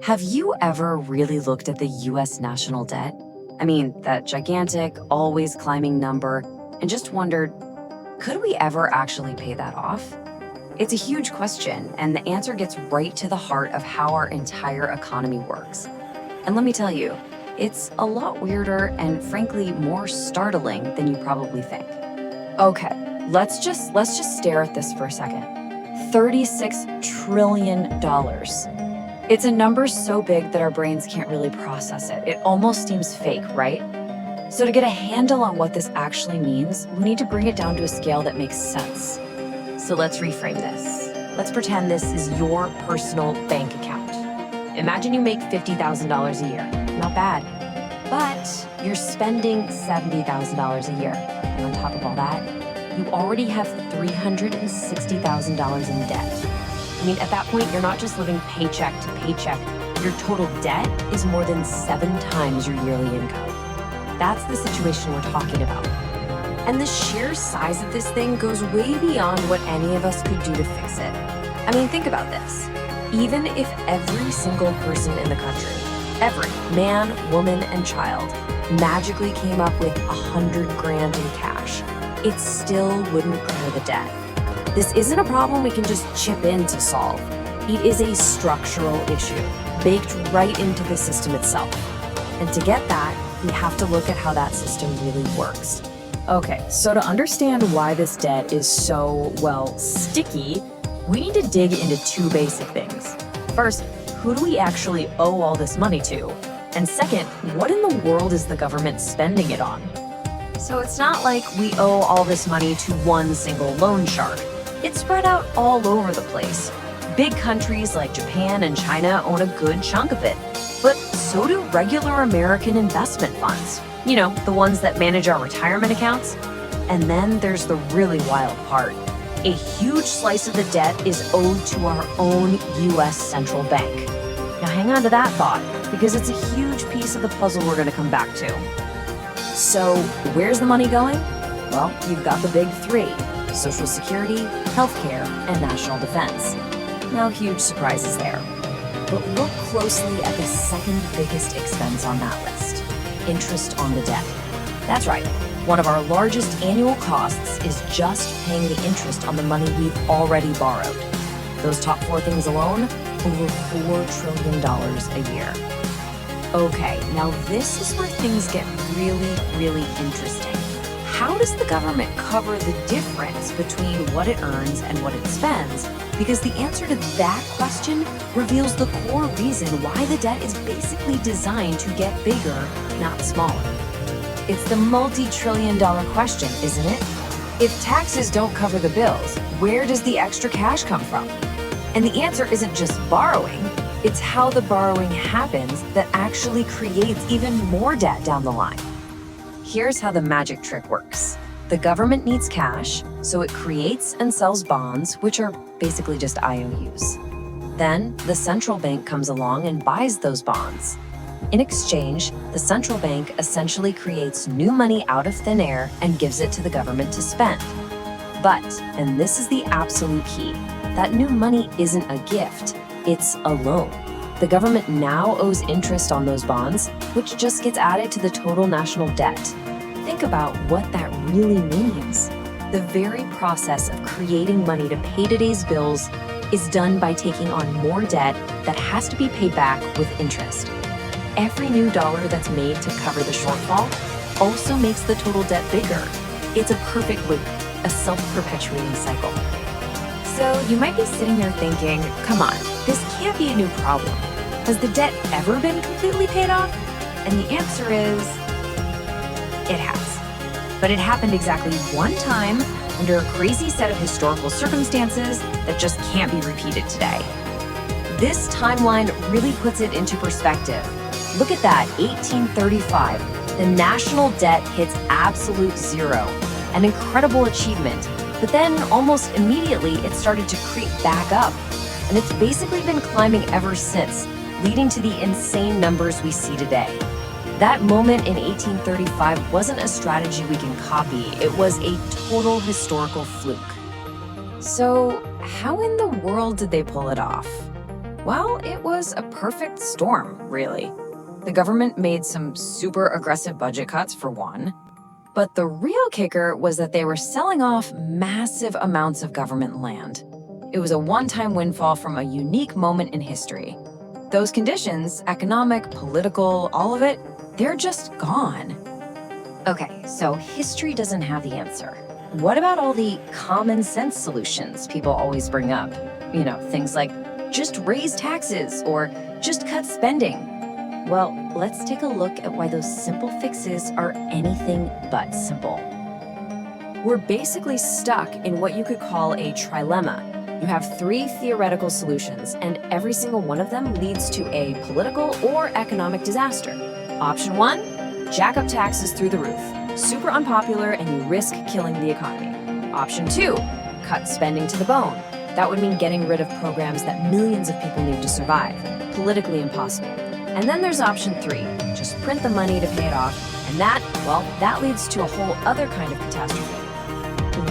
Have you ever really looked at the US national debt? I mean, that gigantic, always climbing number, and just wondered, could we ever actually pay that off? It's a huge question, and the answer gets right to the heart of how our entire economy works. And let me tell you, it's a lot weirder and frankly more startling than you probably think. Okay, let's just stare at this for a second. $36 trillion. It's a number so big that our brains can't really process it. It almost seems fake, right? So to get a handle on what this actually means, we need to bring it down to a scale that makes sense. So let's reframe this. Let's pretend this is your personal bank account. Imagine you make $50,000 a year. Not bad. But you're spending $70,000 a year. And on top of all that, you already have $360,000 in debt. I mean, at that point, you're not just living paycheck to paycheck. Your total debt is more than 7 times your yearly income. That's the situation we're talking about. And the sheer size of this thing goes way beyond what any of us could do to fix it. I mean, think about this. Even if every single person in the country, every man, woman, and child, magically came up with $100,000 in cash, it still wouldn't clear the debt. This isn't a problem we can just chip in to solve. It is a structural issue, baked right into the system itself. And to get that, we have to look at how that system really works. Okay, so to understand why this debt is so, well, sticky, we need to dig into 2 basic things. First, who do we actually owe all this money to? And second, what in the world is the government spending it on? So it's not like we owe all this money to one single loan shark. It's spread out all over the place. Big countries like Japan and China own a good chunk of it, but so do regular American investment funds. You know, the ones that manage our retirement accounts. And then there's the really wild part. A huge slice of the debt is owed to our own US central bank. Now hang on to that thought, because it's a huge piece of the puzzle we're going to come back to. So where's the money going? Well, you've got the big 3. Social Security, healthcare, and national defense. No huge surprises there. But look closely at the second biggest expense on that list, interest on the debt. That's right, one of our largest annual costs is just paying the interest on the money we've already borrowed. Those top 4 things alone, over $4 trillion a year. Okay, now this is where things get really, really interesting. How does the government cover the difference between what it earns and what it spends? Because the answer to that question reveals the core reason why the debt is basically designed to get bigger, not smaller. It's the multi-trillion-dollar question, isn't it? If taxes don't cover the bills, where does the extra cash come from? And the answer isn't just borrowing, it's how the borrowing happens that actually creates even more debt down the line. Here's how the magic trick works. The government needs cash, so it creates and sells bonds, which are basically just IOUs. Then, the central bank comes along and buys those bonds. In exchange, the central bank essentially creates new money out of thin air and gives it to the government to spend. But, and this is the absolute key, that new money isn't a gift, it's a loan. The government now owes interest on those bonds, which just gets added to the total national debt. Think about what that really means. The very process of creating money to pay today's bills is done by taking on more debt that has to be paid back with interest. Every new dollar that's made to cover the shortfall also makes the total debt bigger. It's a perfect loop, a self-perpetuating cycle. So you might be sitting there thinking, come on, this can't be a new problem. Has the debt ever been completely paid off? And the answer is, it has. But it happened exactly one time under a crazy set of historical circumstances that just can't be repeated today. This timeline really puts it into perspective. Look at that, 1835. The national debt hits absolute zero, an incredible achievement. But then almost immediately, it started to creep back up. And it's basically been climbing ever since, leading to the insane numbers we see today. That moment in 1835 wasn't a strategy we can copy. It was a total historical fluke. So how in the world did they pull it off? Well, it was a perfect storm, really. The government made some super aggressive budget cuts, for one. But the real kicker was that they were selling off massive amounts of government land. It was a one-time windfall from a unique moment in history. Those conditions, economic, political, all of it, they're just gone. Okay, so history doesn't have the answer. What about all the common sense solutions people always bring up? Things like just raise taxes or just cut spending. Well, let's take a look at why those simple fixes are anything but simple. We're basically stuck in what you could call a trilemma. You have three theoretical solutions, and every single one of them leads to a political or economic disaster. Option one, jack up taxes through the roof. Super unpopular, and you risk killing the economy. Option two, cut spending to the bone. That would mean getting rid of programs that millions of people need to survive. Politically impossible. And then there's option three, just print the money to pay it off, and that leads to a whole other kind of catastrophe.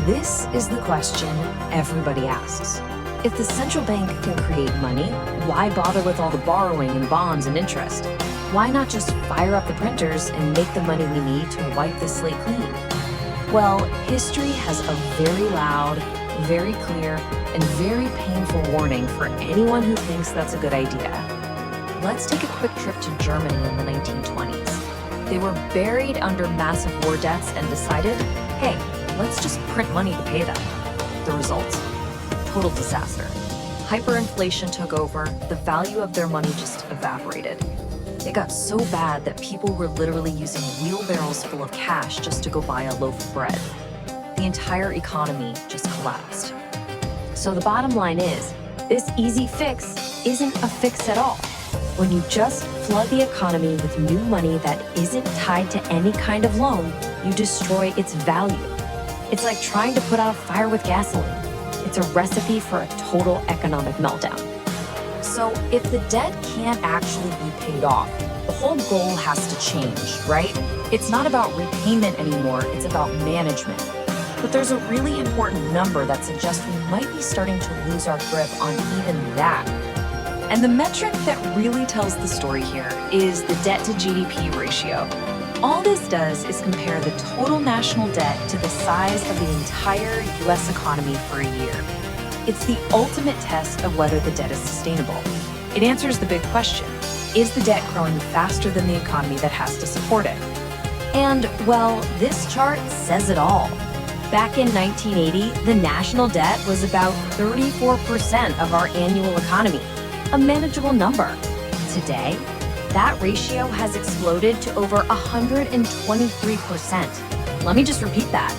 This is the question everybody asks. If the central bank can create money, why bother with all the borrowing and bonds and interest? Why not just fire up the printers and make the money we need to wipe the slate clean? Well, history has a very loud, very clear, and very painful warning for anyone who thinks that's a good idea. Let's take a quick trip to Germany in the 1920s. They were buried under massive war debts and decided, hey, let's just print money to pay them. The result? Total disaster. Hyperinflation took over, the value of their money just evaporated. It got so bad that people were literally using wheelbarrows full of cash just to go buy a loaf of bread. The entire economy just collapsed. So the bottom line is, this easy fix isn't a fix at all. When you just flood the economy with new money that isn't tied to any kind of loan, you destroy its value. It's like trying to put out a fire with gasoline. It's a recipe for a total economic meltdown. So if the debt can't actually be paid off, the whole goal has to change, right? It's not about repayment anymore, it's about management. But there's a really important number that suggests we might be starting to lose our grip on even that. And the metric that really tells the story here is the debt-to-GDP ratio. All this does is compare the total national debt to the size of the entire US economy for a year. It's the ultimate test of whether the debt is sustainable. It answers the big question, is the debt growing faster than the economy that has to support it? And, well, this chart says it all. Back in 1980, the national debt was about 34% of our annual economy, a manageable number. Today, that ratio has exploded to over 123%. Let me just repeat that.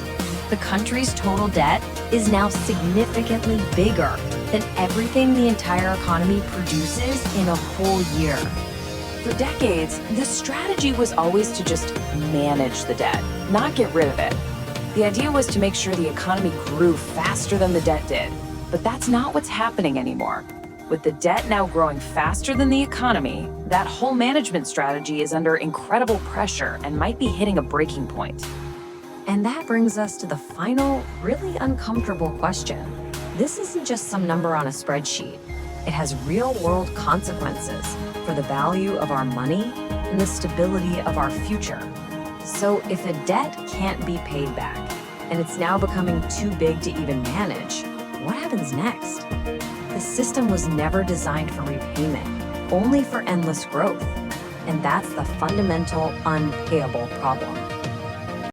The country's total debt is now significantly bigger than everything the entire economy produces in a whole year. For decades, the strategy was always to just manage the debt, not get rid of it. The idea was to make sure the economy grew faster than the debt did. But that's not what's happening anymore. With the debt now growing faster than the economy, that whole management strategy is under incredible pressure and might be hitting a breaking point. And that brings us to the final, really uncomfortable question. This isn't just some number on a spreadsheet. It has real-world consequences for the value of our money and the stability of our future. So if the debt can't be paid back, and it's now becoming too big to even manage, what happens next? The system was never designed for repayment, only for endless growth. And that's the fundamental, unpayable problem.